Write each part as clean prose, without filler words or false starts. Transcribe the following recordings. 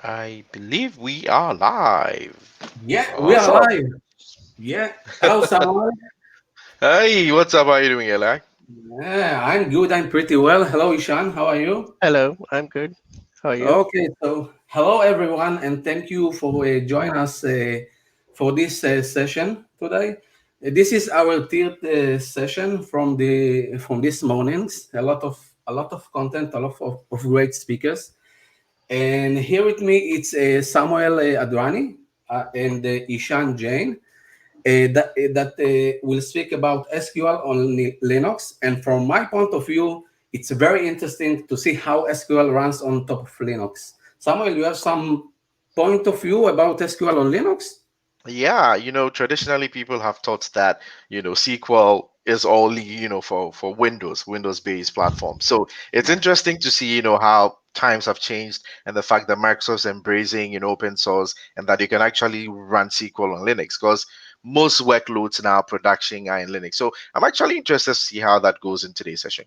I believe we are live. Yeah, we are Awesome. live. Yeah. Hello, Samuel. Hey, what's up? How are you doing, Eli? Yeah, I'm good. I'm pretty well. Hello, Ishan. How are you? Hello, I'm good. How are you? Okay, so hello, everyone, and thank you for joining us for this session today. This is our third session from this mornings. A lot of content, a lot of great speakers. And here with me it's Samuel Adrani and Ishan Jain. That will speak about SQL on Linux. And from my point of view, it's very interesting to see how SQL runs on top of Linux. Samuel, you have some point of view about SQL on Linux? Yeah, traditionally people have thought that, SQL is only, for Windows-based platforms. So it's interesting to see, how times have changed and the fact that Microsoft's embracing, open source and that you can actually run SQL on Linux because most workloads now production are in Linux. So I'm actually interested to see how that goes in today's session.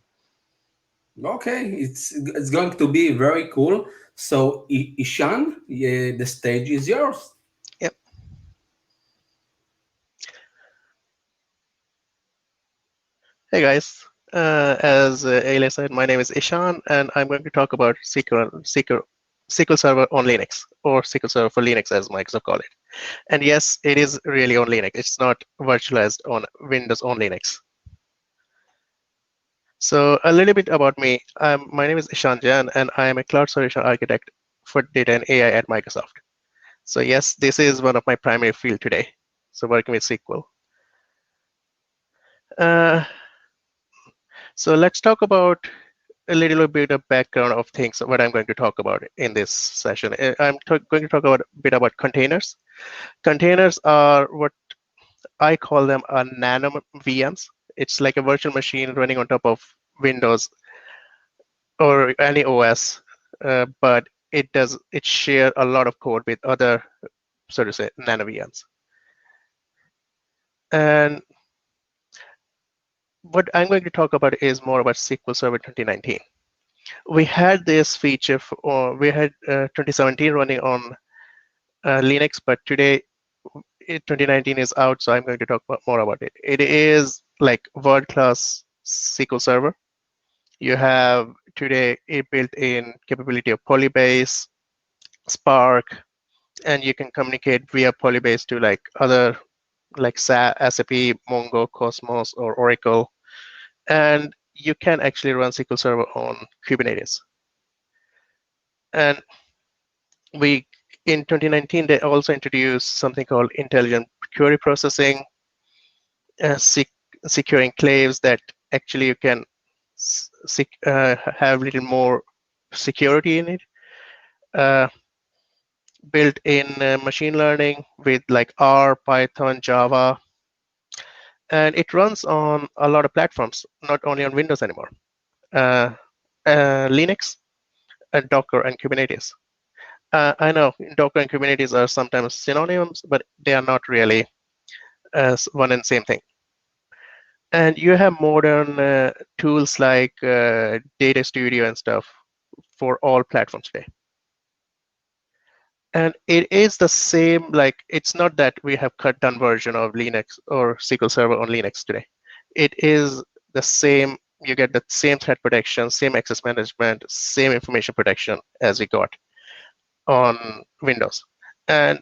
Okay, it's going to be very cool. So, Ishan, yeah, the stage is yours. Yep. Hey guys. As Ayla said, my name is Ishan, and I'm going to talk about SQL Server on Linux, or SQL Server for Linux, as Microsoft call it. And yes, it is really on Linux. It's not virtualized on Windows on Linux. So a little bit about me. My name is Ishan Jain, and I am a cloud solution architect for data and AI at Microsoft. So yes, this is one of my primary field today. So working with SQL. Uh, so let's talk about a little bit of background of things, what I'm going to talk about in this session. Going to talk about a bit about containers. Containers are what I call them are nano VMs. It's like a virtual machine running on top of Windows or any OS, but it share a lot of code with other, so to say, nano VMs. And what I'm going to talk about is more about SQL Server 2019. We had this feature, we had 2017 running on Linux, but today 2019 is out, so I'm going to talk more about it. It is like world-class SQL Server. You have today a built-in capability of Polybase, Spark, and you can communicate via Polybase to like other like SAP, Mongo, Cosmos, or Oracle, and you can actually run SQL Server on Kubernetes. And we in 2019 they also introduced something called intelligent query processing, securing claims that actually you can have a little more security in it. Uh, Built in machine learning with like R, Python, Java, and it runs on a lot of platforms, not only on Windows anymore. Uh, Linux, Docker, and Kubernetes. I know Docker and Kubernetes are sometimes synonyms, but they are not really one and same thing. And you have modern tools like Data Studio and stuff for all platforms today. And it is the same, like, it's not that we have cut down version of Linux or SQL Server on Linux today. It is the same, you get the same threat protection, same access management, same information protection as we got on Windows. And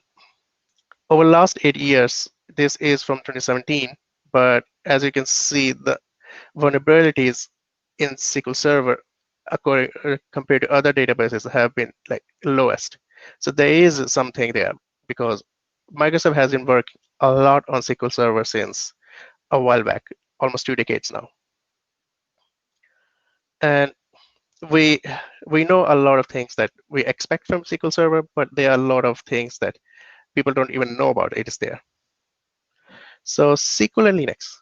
over the last 8 years, this is from 2017, but as you can see, the vulnerabilities in SQL Server compared to other databases have been like lowest. So there is something there because Microsoft has been working a lot on SQL Server since a while back, almost 2 decades now. And we we know a lot of things that we expect from SQL Server, but there are a lot of things that people don't even know about. It is there. So SQL and Linux,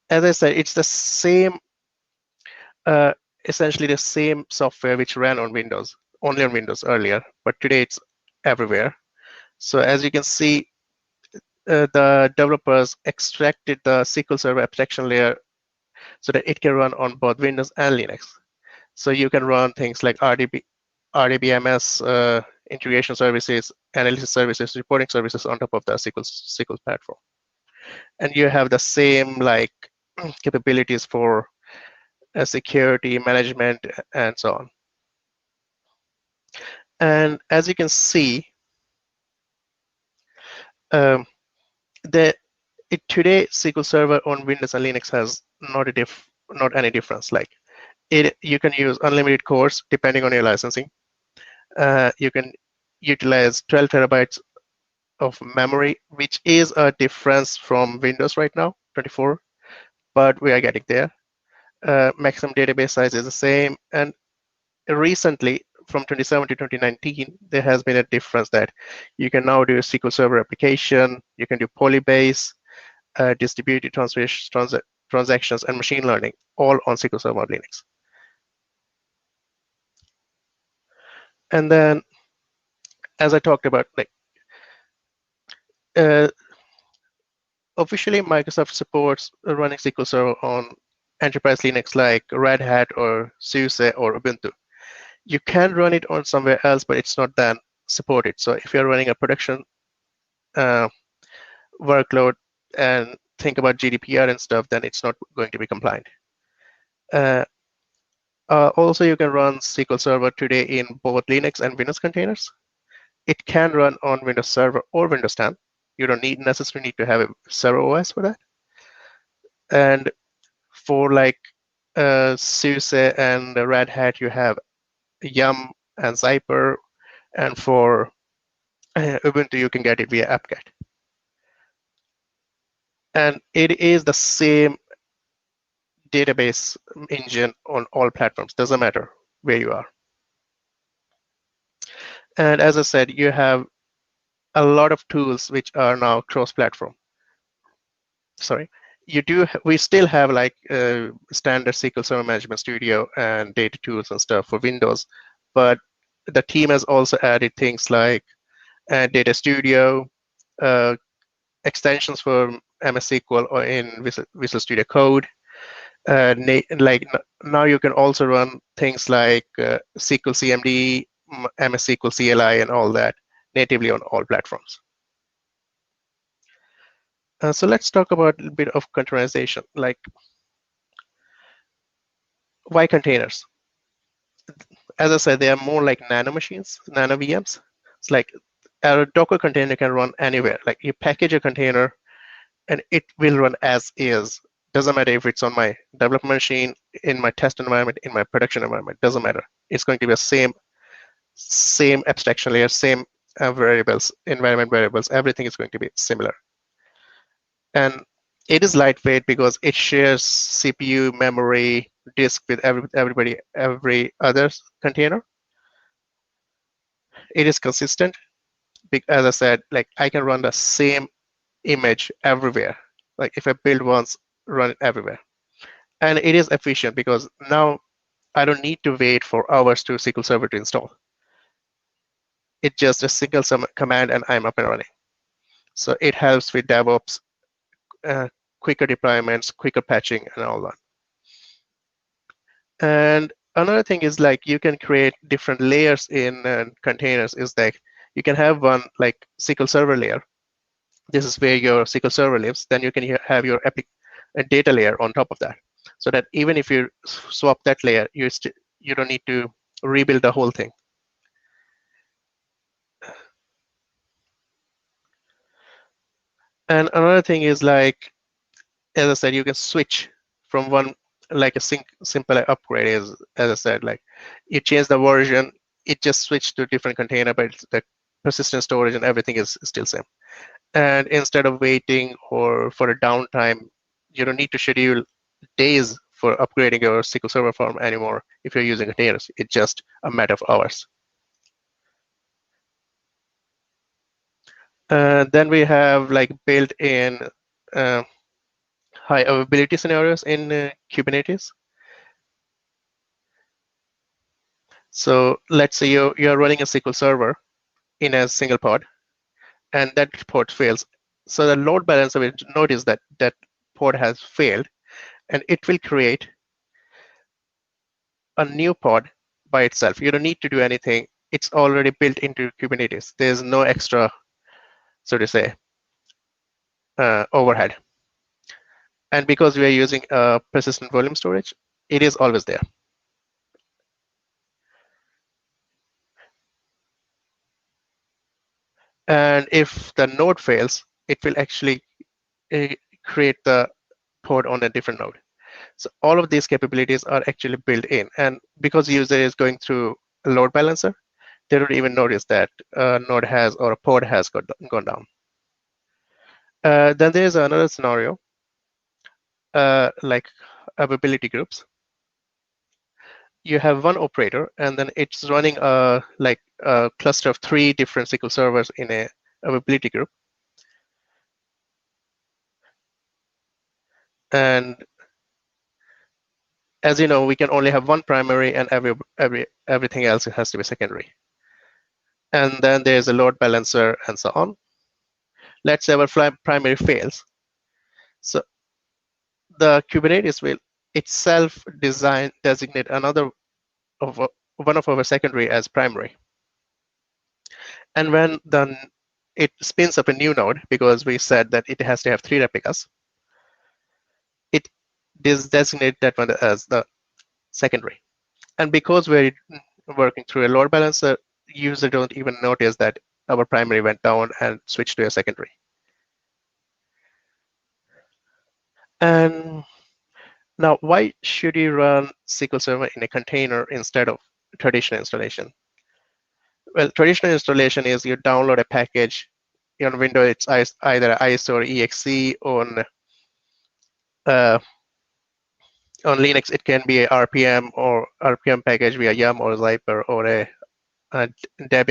as I said, it's the same, uh, essentially the same software which ran on Windows, only on Windows earlier, but today it's everywhere. So as you can see, the developers extracted the SQL Server abstraction layer so that it can run on both Windows and Linux. So you can run things like RDBMS, integration services, analysis services, reporting services on top of the SQL platform. And you have the same like capabilities for security management and so on. And as you can see, um, today SQL Server on Windows and Linux has not any difference. Like you can use unlimited cores depending on your licensing. You can utilize 12 terabytes of memory, which is a difference from Windows right now, 24, but we are getting there. Maximum database size is the same, and recently from 2017 to 2019, there has been a difference that you can now do a SQL Server application, you can do polybase, distributed transactions, and machine learning, all on SQL Server on Linux. And then, as I talked about, like uh, officially, Microsoft supports running SQL Server on enterprise Linux like Red Hat or SUSE or Ubuntu. You can run it on somewhere else, but it's not then supported. So if you're running a production workload and think about GDPR and stuff, then it's not going to be compliant. Also, you can run SQL Server today in both Linux and Windows containers. It can run on Windows Server or Windows 10. You don't necessarily need to have a server OS for that. And for like SUSE and Red Hat, you have Yum and Zyper. And for Ubuntu, you can get it via apt-get. And it is the same database engine on all platforms, doesn't matter where you are. And as I said, you have a lot of tools which are now cross-platform. Sorry, we still have like standard SQL Server Management Studio and data tools and stuff for Windows, but the team has also added things like Data Studio, extensions for MS SQL or in Visual Studio Code. Now you can also run things like SQL CMD, MS SQL CLI, and all that natively on all platforms. So let's talk about a little bit of containerization. Like, why containers? As I said, they are more like nano machines, nano VMs. It's like a Docker container can run anywhere. Like you package a container and it will run as is. Doesn't matter if it's on my development machine, in my test environment, in my production environment, doesn't matter. It's going to be the same abstraction layer, same variables, environment variables, everything is going to be similar. And it is lightweight because it shares CPU, memory, disk with every other container. It is consistent. As I said, like I can run the same image everywhere. Like if I build once, run it everywhere. And it is efficient because now I don't need to wait for hours to SQL Server to install. It's just a single command and I'm up and running. So it helps with DevOps, quicker deployments, quicker patching, and all that. And another thing is like you can create different layers in containers. Is that you can have one like SQL Server layer. This is where your SQL Server lives. Then you can have your data layer on top of that, so that even if you swap that layer, you don't need to rebuild the whole thing. And another thing is like, as I said, you can switch from one, like a simple upgrade is, as I said, like you change the version, it just switched to a different container, but the persistent storage and everything is still same. And instead of waiting or for a downtime, you don't need to schedule days for upgrading your SQL Server farm anymore if you're using containers. It's just a matter of hours. Then we have like built-in high availability scenarios in Kubernetes. So let's say you're running a SQL Server in a single pod, and that pod fails. So the load balancer will notice that that pod has failed, and it will create a new pod by itself. You don't need to do anything. It's already built into Kubernetes. There's no extra, so to say, overhead. And because we are using persistent volume storage, it is always there. And if the node fails, it will actually uh, create the pod on a different node. So all of these capabilities are actually built in. And because user is going through a load balancer, they don't even notice that a node has or a pod has gone down. Then there's another scenario, like availability groups. You have one operator, and then it's running like a cluster of 3 different SQL servers in a availability group. And as you know, we can only have one primary, and everything else has to be secondary. And then there's a load balancer and so on. Let's say our primary fails. So the Kubernetes will itself designate another of one of our secondary as primary. And when then it spins up a new node, because we said that it has to have 3 replicas, it designates that one as the secondary. And because we're working through a load balancer, users don't even notice that our primary went down and switched to a secondary. And now, why should you run SQL Server in a container instead of traditional installation? Well, traditional installation is you download a package. On Windows, it's either ISO or exe. Uh, on Linux, it can be a RPM or RPM package via yum or zyper, or a deb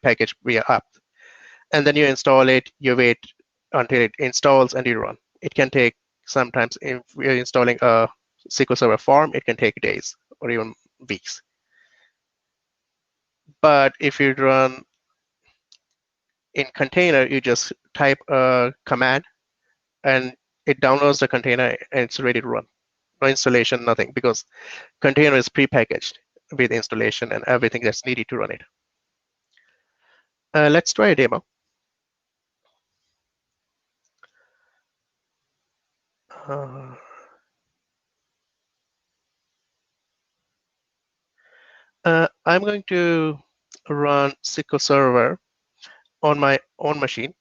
package via apt. And then you install it, you wait until it installs, and you run. It can take, sometimes if we're installing a SQL Server form, it can take days or even weeks. But if you run in container, you just type a command and it downloads the container and it's ready to run. No installation, nothing, because container is prepackaged with installation and everything that's needed to run it. Let's try a demo. Uh, I'm going to run SQL Server on my own machine.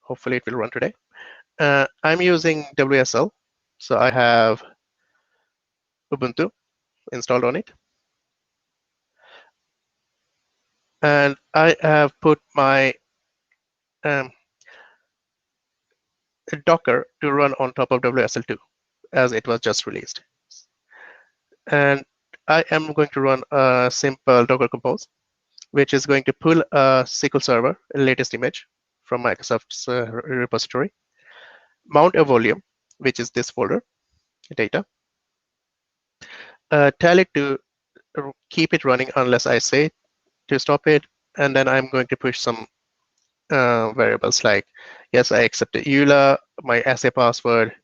Hopefully it will run today. I'm using WSL, so I have Ubuntu installed on it. And I have put my um, Docker to run on top of WSL2, as it was just released. And I am going to run a simple Docker Compose, which is going to pull a SQL Server, latest image from Microsoft's repository, mount a volume, which is this folder, data, tell it to keep it running unless I say to stop it, and then I'm going to push some variables like, yes, I accept the EULA, my assay password,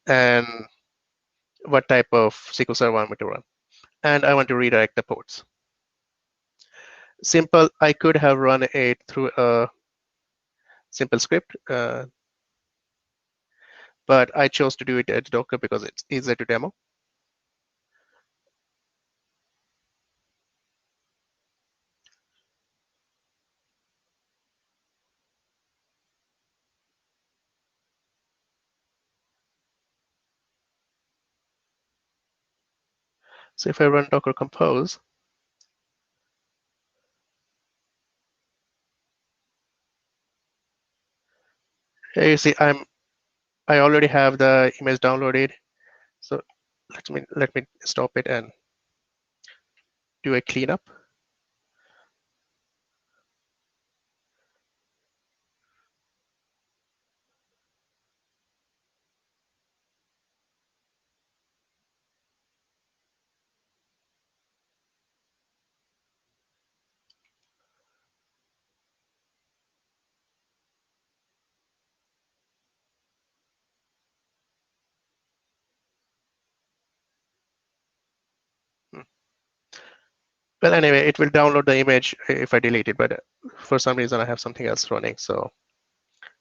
and what type of SQL Server I want to run. And I want to redirect the ports. Simple, I could have run it through a simple script, but I chose to do it at Docker because it's easier to demo. So if I run Docker Compose, here you see I already have the image downloaded. So let me stop it and do a cleanup. Well, anyway, it will download the image if I delete it, but for some reason I have something else running. So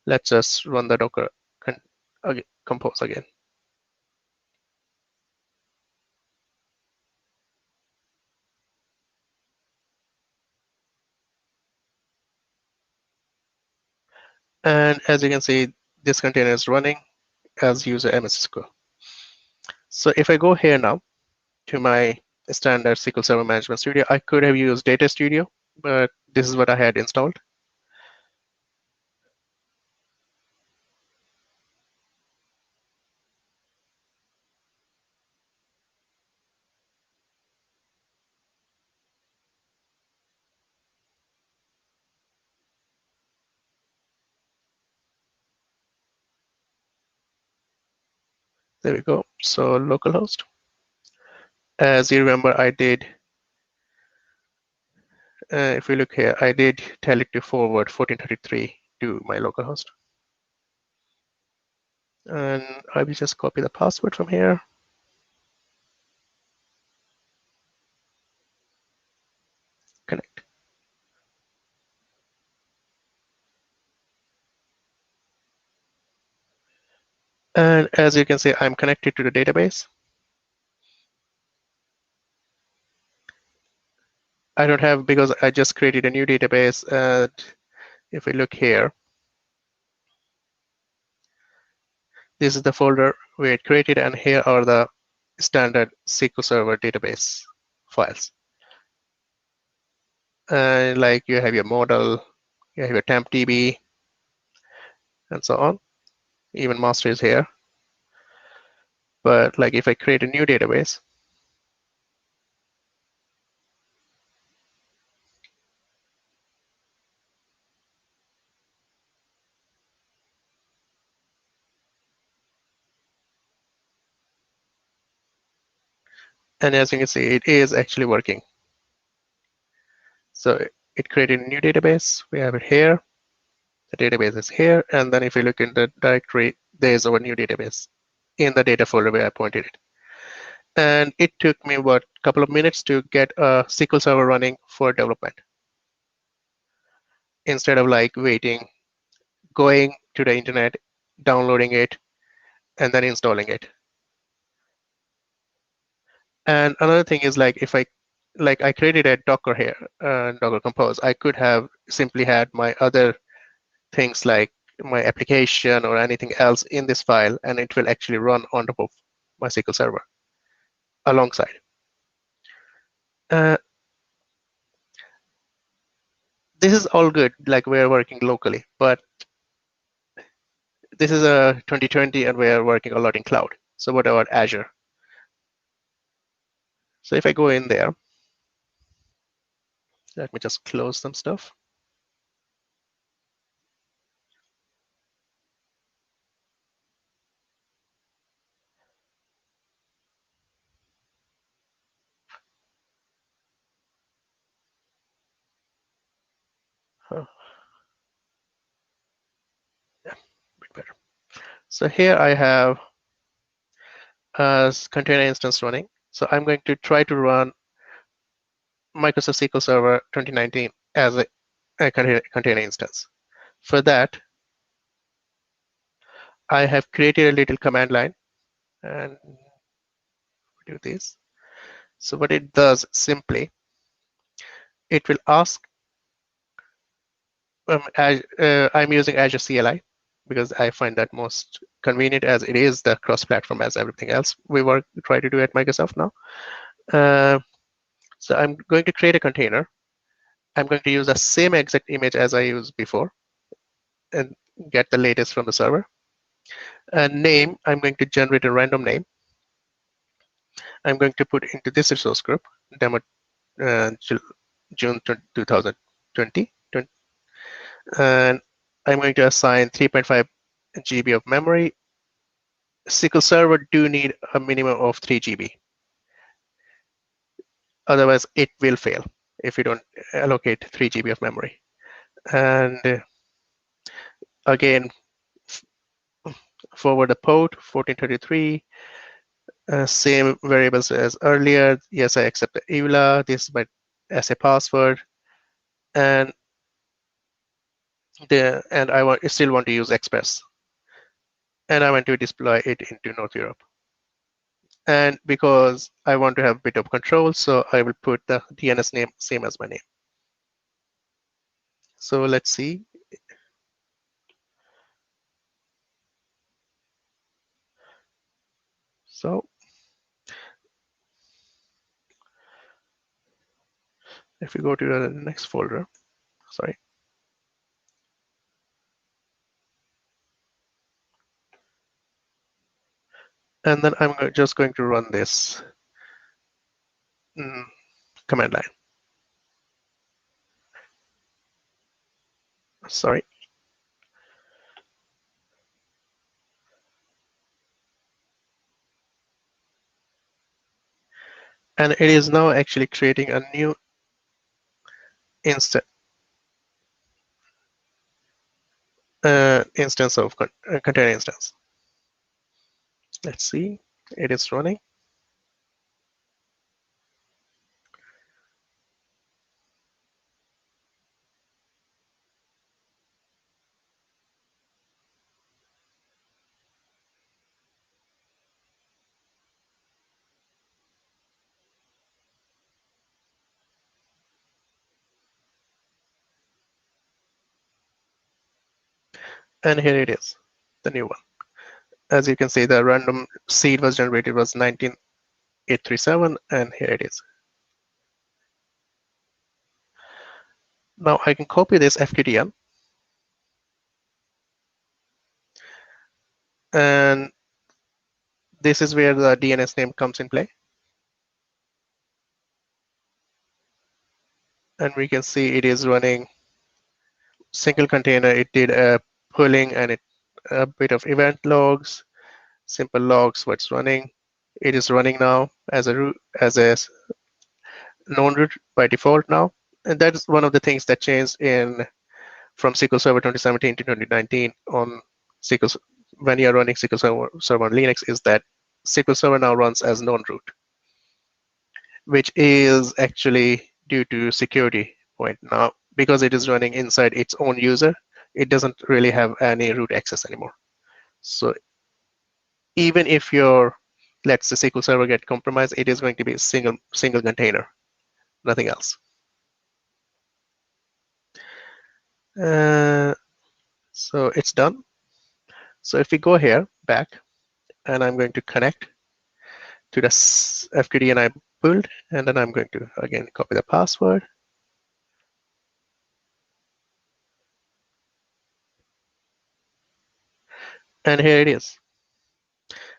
let's just run the Docker compose again. And as you can see, this container is running as user MS SQL. So if I go here now to my standard SQL Server Management Studio, I could have used Data Studio, but this is what I had installed. There we go. So localhost. As you remember, I did, if we look here, I did tell it to forward 1433 to my localhost. And I will just copy the password from here. Connect. And as you can see, I'm connected to the database. I don't have, because I just created a new database. And if we look here, this is the folder we had created, and here are the standard SQL Server database files. And like you have your model, you have your temp DB, and so on. Even master is here. But like if I create a new database, and as you can see, it is actually working. So it created a new database. We have it here. The database is here. And then if you look in the directory, there's our new database in the data folder where I pointed it. And it took me, what, a couple of minutes to get a SQL Server running for development. Instead of like waiting, going to the internet, downloading it, and then installing it. And another thing is like if I created a Docker here, Docker Compose, I could have simply had my other things like my application or anything else in this file, and it will actually run on top of my SQL Server alongside. This is all good, like we're working locally, but this is a 2020 and we're working a lot in cloud. So what about Azure? So if I go in there, let me just close some stuff. Oh, yeah, a bit better. So here I have a container instance running. So I'm going to try to run Microsoft SQL Server 2019 as a container instance. For that, I have created a little command line and do this. So what it does simply, it will ask, I'm using Azure CLI because I find that most convenient, as it is the cross-platform as everything else we try to do at Microsoft now. So I'm going to create a container. I'm going to use the same exact image as I used before and get the latest from the server. And name, I'm going to generate a random name. I'm going to put into this resource group, demo June 2020. And I'm going to assign 3.5 GB of memory. SQL Server do need a minimum of 3 GB. Otherwise, it will fail if you don't allocate 3 GB of memory. And again, forward the port 1433. Same variables as earlier. Yes, I accept the EULA. This is my as a password, and I still want to use Express, and I want to deploy it into North Europe. And because I want to have a bit of control, so I will put the DNS name same as my name. So let's see. So if we go to the next folder, sorry. And then I'm just going to run this command line. Sorry. And it is now actually creating a new instance of container instance. Let's see, it is running. And here it is, the new one. As you can see, the random seed was generated was 19837, and here it is. Now I can copy this FQDN, and this is where the DNS name comes in play. And we can see it is running single container. It did a pulling and a bit of event logs, simple logs, what's running. It is running now as a known root by default now. And that's one of the things that changed from SQL Server 2017 to 2019 on SQL. When you're running SQL Server on Linux, is that SQL Server now runs as known root, which is actually due to security point. Now, because it is running inside its own user, it doesn't really have any root access anymore. So even if your, let's say, SQL Server get compromised, it is going to be a single container, nothing else. So it's done. So if we go here back, and I'm going to connect to the FQDN I pulled, and then I'm going to again copy the password. And here it is.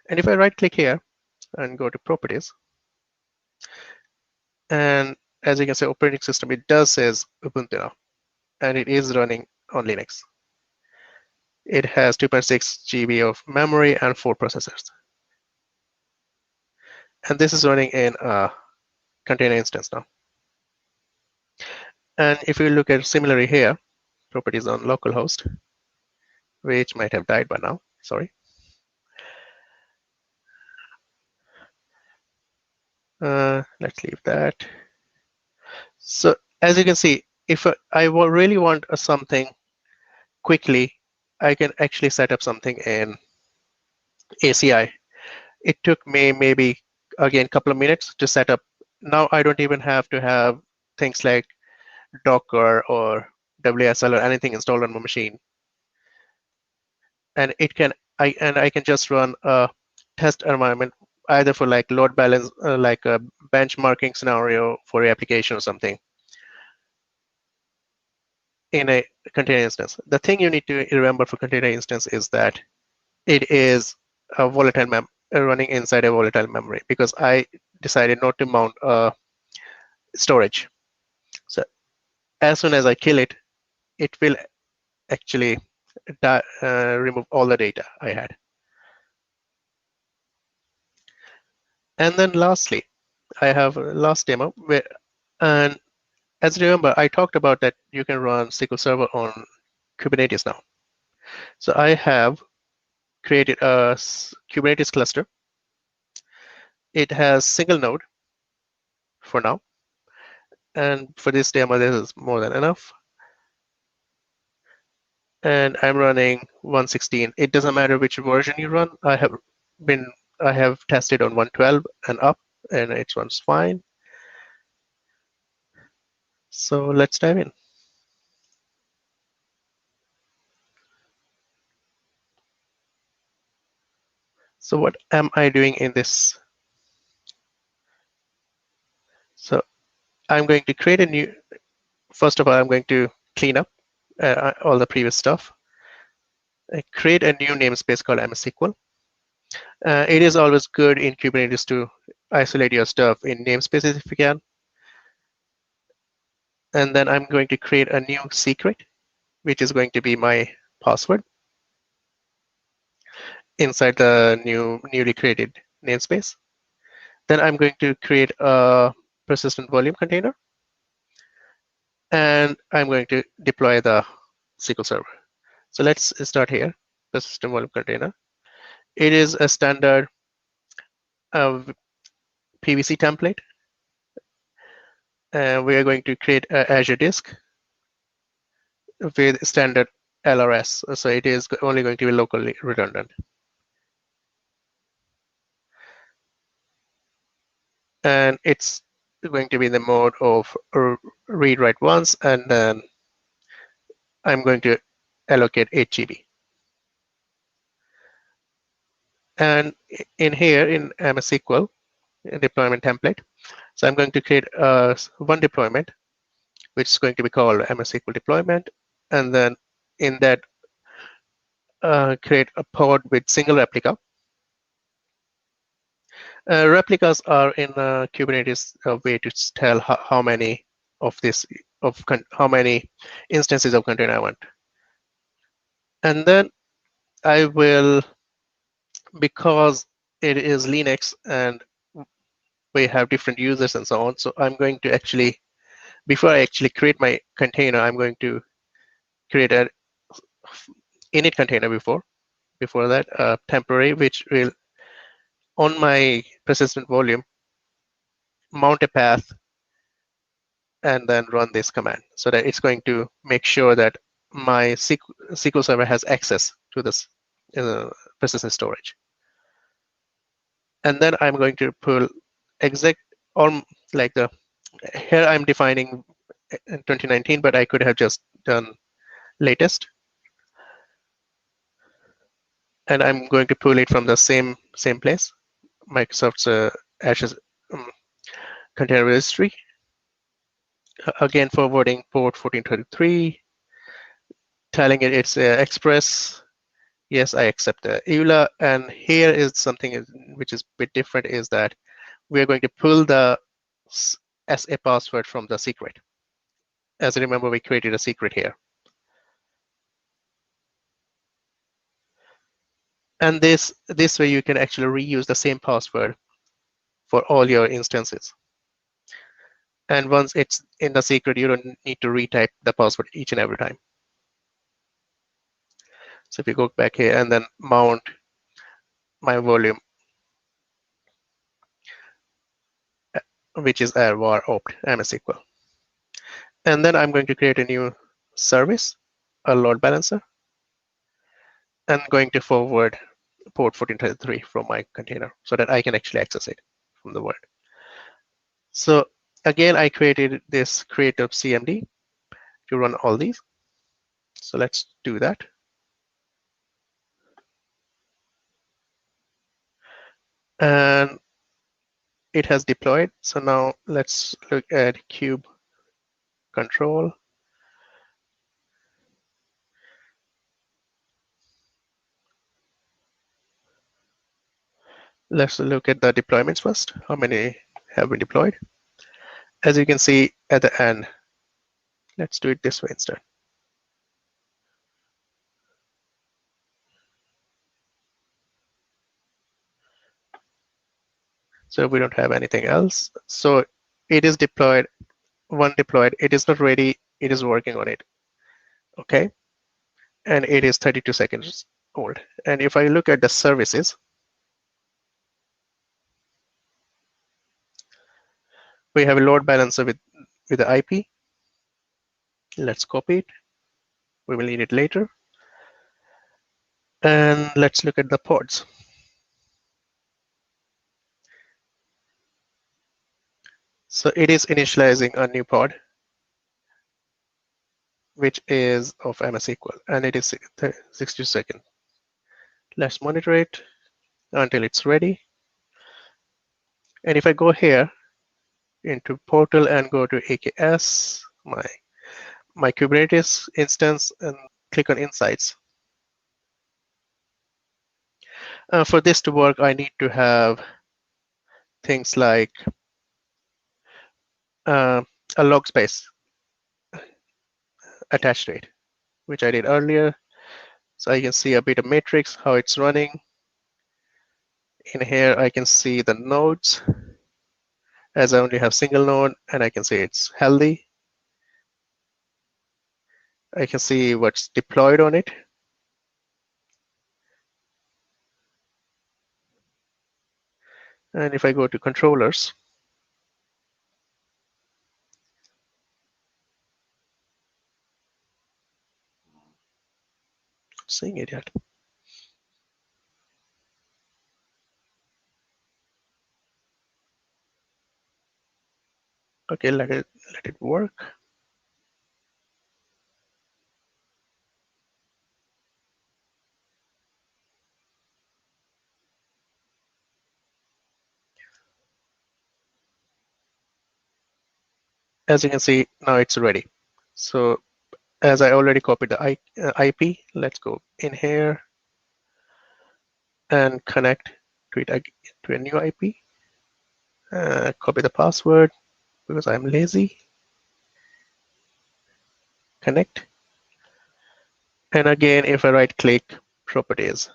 And if I right click here and go to properties, and as you can see, operating system, it does says Ubuntu now, and it is running on Linux. It has 2.6 GB of memory and 4 processors. And this is running in a container instance now. And if you look at similarly here, properties on localhost, which might have died by now, sorry. Let's leave that. So as you can see, if I really want something quickly, I can actually set up something in ACI. It took me maybe, again, a couple of minutes to set up. Now I don't even have to have things like Docker or WSL or anything installed on my machine. And I can just run a test environment either for like load balance, like a benchmarking scenario for your application or something in a container instance. The thing you need to remember for container instance is that it is a volatile running inside a volatile memory, because I decided not to mount storage. So as soon as I kill it, it will actually remove all the data I had. And then lastly, I have a last demo and as you remember, I talked about that you can run SQL Server on Kubernetes now. So I have created a Kubernetes cluster. It has single node for now. And for this demo, this is more than enough. And I'm running 116. It doesn't matter which version you run. I have tested on 112 and up, and it runs fine. So let's dive in. So what am I doing in this? So I'm going to create a new, first of all, I'm going to clean up all the previous stuff. I create a new namespace called MSQL. It is always good in Kubernetes to isolate your stuff in namespaces if you can. And then I'm going to create a new secret, which is going to be my password inside the newly created namespace. Then I'm going to create a persistent volume container, and I'm going to deploy the SQL Server. So let's start here, persistent volume container. It is a standard PVC template. We are going to create an Azure disk with standard LRS. So it is only going to be locally redundant. And it's going to be in the mode of read write once, and then I'm going to allocate 8 GB. And in here in MS SQL deployment template, so I'm going to create one deployment, which is going to be called MS SQL deployment, and then in that create a pod with single replica. Replicas are in Kubernetes a way to tell how many of this how many instances of container I want. And then I will, because it is Linux and we have different users and so on, so I'm going to actually, before I actually create my container, I'm going to create an init container before that, temporary, which will, on my persistent volume, mount a path and then run this command, so that it's going to make sure that my SQL Server has access to this persistent storage. And then I'm going to pull exec, or like the, here I'm defining in 2019, but I could have just done latest. And I'm going to pull it from the same place, Microsoft's Azure container registry. Again, forwarding port 1433, telling it it's Express. Yes, I accept the EULA. And here is something which is a bit different, is that we're going to pull the SA password from the secret. As you remember, we created a secret here. And this way you can actually reuse the same password for all your instances. And once it's in the secret, you don't need to retype the password each and every time. So if you go back here and then mount my volume, which is var opt MSQL. And then I'm going to create a new service, a load balancer, and going to forward port 1433 from my container so that I can actually access it from the world. So again, I created this creative CMD to run all these. So let's do that. And it has deployed. So now let's look at kube control. Let's look at the deployments first. How many have been deployed? As you can see at the end, let's do it this way instead. So we don't have anything else. So it is deployed, one deployed. It is not ready. It is working on it. Okay. And it is 32 seconds old. And if I look at the services, we have a load balancer with with the IP. Let's copy it. We will need it later. And let's look at the pods. So it is initializing a new pod, which is of MS SQL, and it is 60 seconds. Let's monitor it until it's ready. And if I go here into portal and go to AKS, my Kubernetes instance, and click on Insights. For this to work, I need to have things like a log space attached to it, which I did earlier. So I can see a bit of matrix, how it's running. In here, I can see the nodes, as I only have single node, and I can see it's healthy. I can see what's deployed on it. And if I go to controllers, not seeing it yet. Okay, let it work. As you can see, now it's ready. So as I already copied the IP, let's go in here and connect to it to a new IP. Copy the password because I'm lazy. Connect. And again, if I right click properties,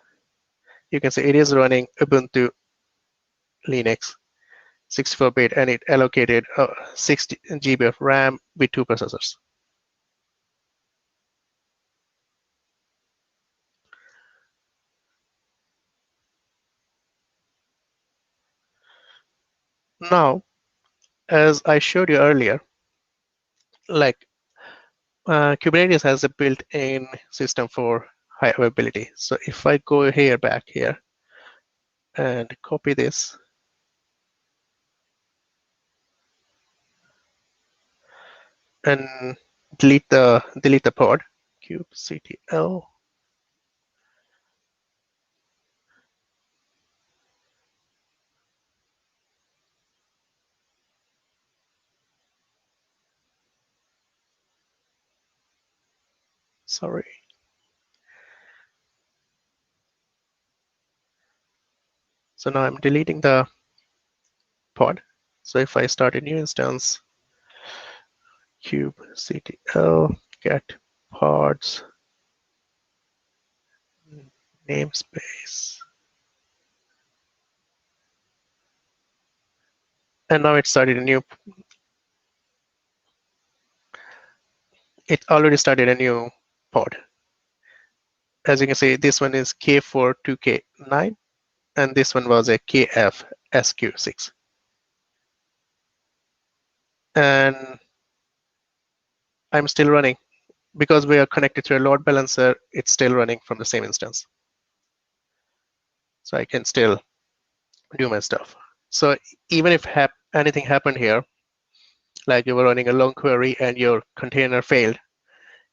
you can see it is running Ubuntu Linux 64-bit, and it allocated 60 GB of RAM with 2 processors. Now, as I showed you earlier, like Kubernetes has a built-in system for high availability. So if I go here, back here, and copy this, and delete the pod, kubectl, sorry. So now I'm deleting the pod. So if I start a new instance, kubectl get pods namespace, and now it started a new. It already started a new pod. As you can see, this one is K42K9, and this one was a KFSQ6. And I'm still running. Because we are connected to a load balancer, it's still running from the same instance. So I can still do my stuff. So even if anything happened here, like you were running a long query and your container failed,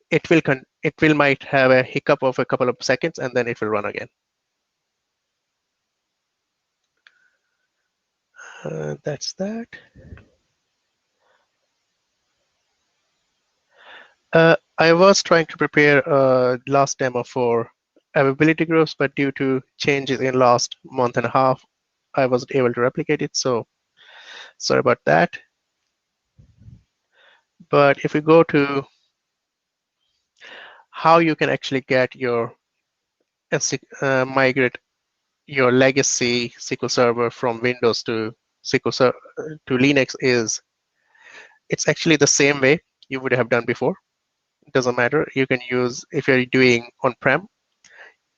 it will might have a hiccup of a couple of seconds, and then it will run again. That's that. I was trying to prepare a last demo for availability groups, but due to changes in last month and a half, I wasn't able to replicate it. So sorry about that. But if you go to how you can actually get your migrate your legacy SQL Server from Windows to to Linux, it's actually the same way you would have done before. It doesn't matter. You can use, if you're doing on-prem,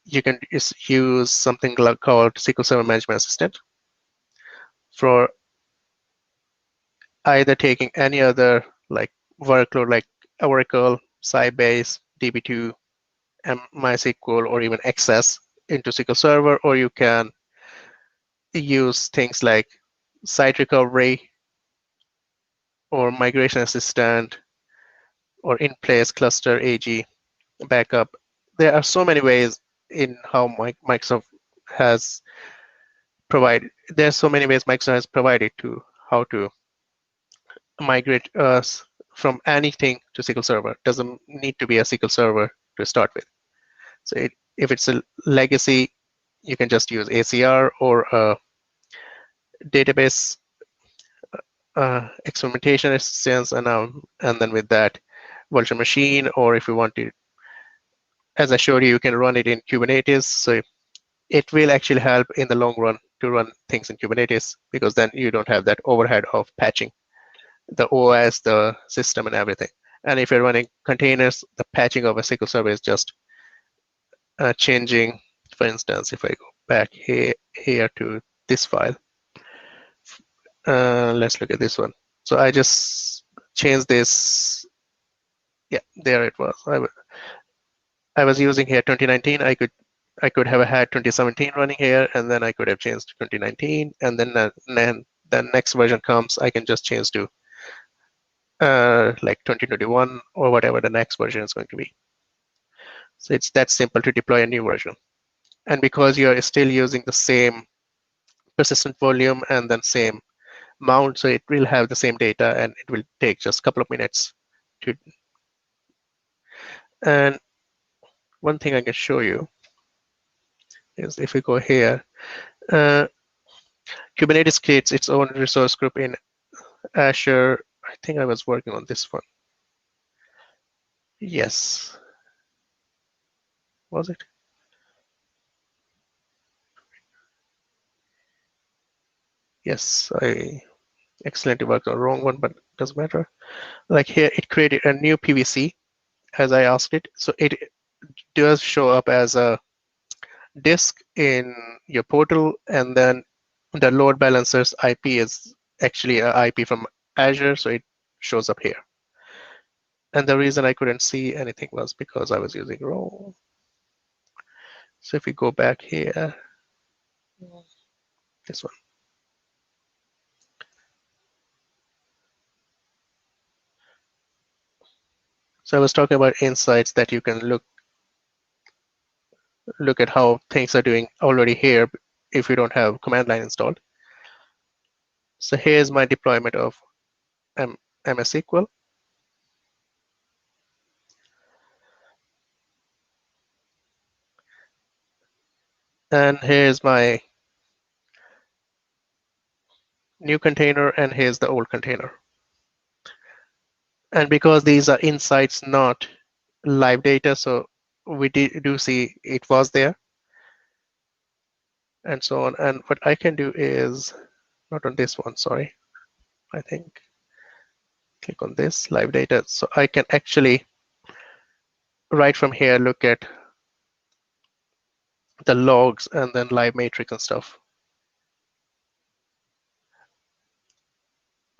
you can just use something called SQL Server Management Assistant for either taking any other like workload like Oracle, Sybase, DB2, MySQL, or even Access into SQL Server, or you can use things like site recovery or migration assistant or in place cluster AG backup. There are so many ways in how Microsoft has provided. There's so many ways Microsoft has provided to how to migrate us from anything to SQL Server. Doesn't need to be a SQL Server to start with. So if it's a legacy, you can just use ACR or a database experimentation instance, and then with that virtual machine, or if you want to, as I showed you, you can run it in Kubernetes. So it will actually help in the long run to run things in Kubernetes, because then you don't have that overhead of patching the OS, the system, and everything. And if you're running containers, the patching of a SQL Server is just changing. For instance, if I go back here to this file, let's look at this one. So I just changed this. Yeah, there it was. I was using here 2019. I could have had 2017 running here, and then I could have changed to 2019, and then the next version comes, I can just change to like 2021 or whatever the next version is going to be. So it's that simple to deploy a new version. And because you're still using the same persistent volume and then same mount, so it will have the same data, and it will take just a couple of minutes to. And one thing I can show you is if we go here, uh, Kubernetes creates its own resource group in Azure. I think I was working on this one. Yes, was it? Yes, I accidentally worked on the wrong one, but it doesn't matter. Like here, it created a new PVC as I asked it. So it does show up as a disk in your portal, and then the load balancer's IP is actually a IP from Azure, so it shows up here. And the reason I couldn't see anything was because I was using wrong. So if we go back here, this one. So I was talking about insights that you can look at how things are doing already here if you don't have command line installed. So here's my deployment of MS SQL. And here's my new container, and here's the old container. And because these are insights, not live data, so we do see it was there and so on. And what I can do is, not on this one, sorry, I think, click on this live data. So I can actually, right from here, look at the logs and then live matrix and stuff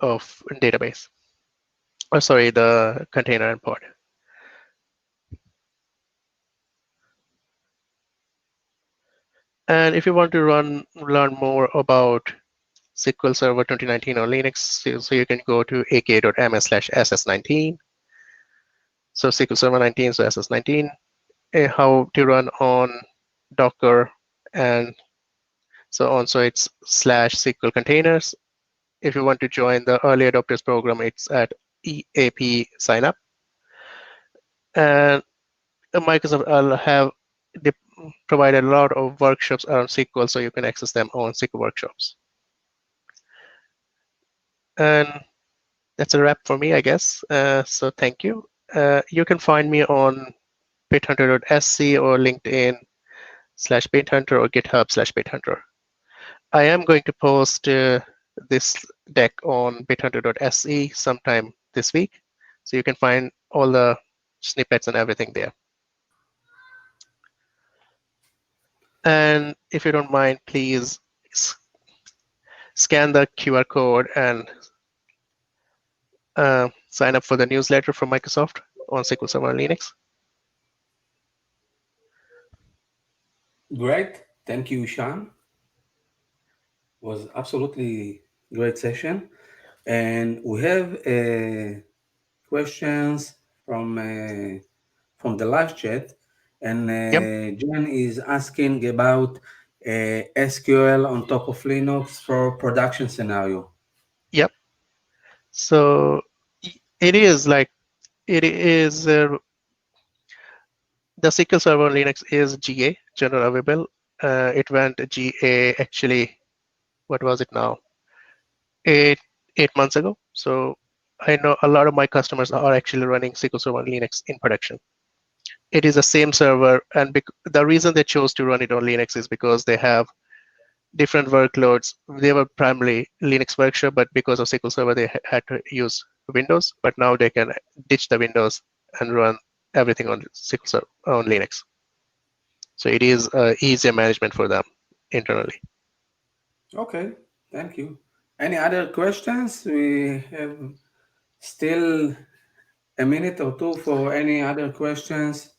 of database. Oh, sorry, the container and pod. And if you want to learn more about SQL Server 2019 on Linux, so you can go to aka.ms/ss19. So SQL Server 19, so SS19, how to run on Docker and so on. So it's /SQL containers. If you want to join the early adopters program, it's at EAP sign up. And Microsoft will have provided a lot of workshops around SQL, so you can access them on SQL workshops. And that's a wrap for me, I guess. So thank you. You can find me on bithunter.sc or LinkedIn/bithunter or GitHub/bithunter. I am going to post this deck on bithunter.se sometime this week, so you can find all the snippets and everything there. And if you don't mind, please scan the QR code and sign up for the newsletter from Microsoft on SQL Server on Linux. Great. Thank you, Ishan. Was absolutely great session. And we have questions from the live chat. And Yep, Jain is asking about SQL on top of Linux for production scenario. yep. So it is like it is the SQL Server on Linux is GA, general available. It went GA actually. What was it now? Eight 8 months ago. So I know a lot of my customers are actually running SQL Server on Linux in production. It is the same server, and the reason they chose to run it on Linux is because they have different workloads. They were primarily Linux workshop, but because of SQL Server, they had to use Windows. But now they can ditch the Windows and run everything on SQL Server on Linux. So it is easier management for them internally. Okay, thank you. Any other questions? We have still a minute or two for any other questions.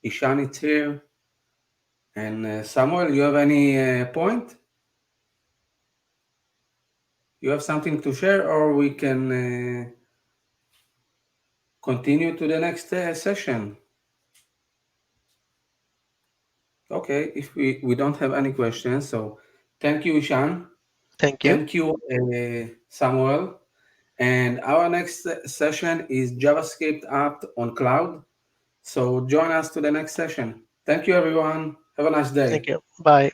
Ishan is here. And Samuel, you have any point? You have something to share, or we can continue to the next session? Okay, if we don't have any questions, so thank you, Ishan. Thank you. Thank you, Samuel. And our next session is JavaScript app on cloud. So join us to the next session. Thank you, everyone. Have a nice day. Thank you. Bye.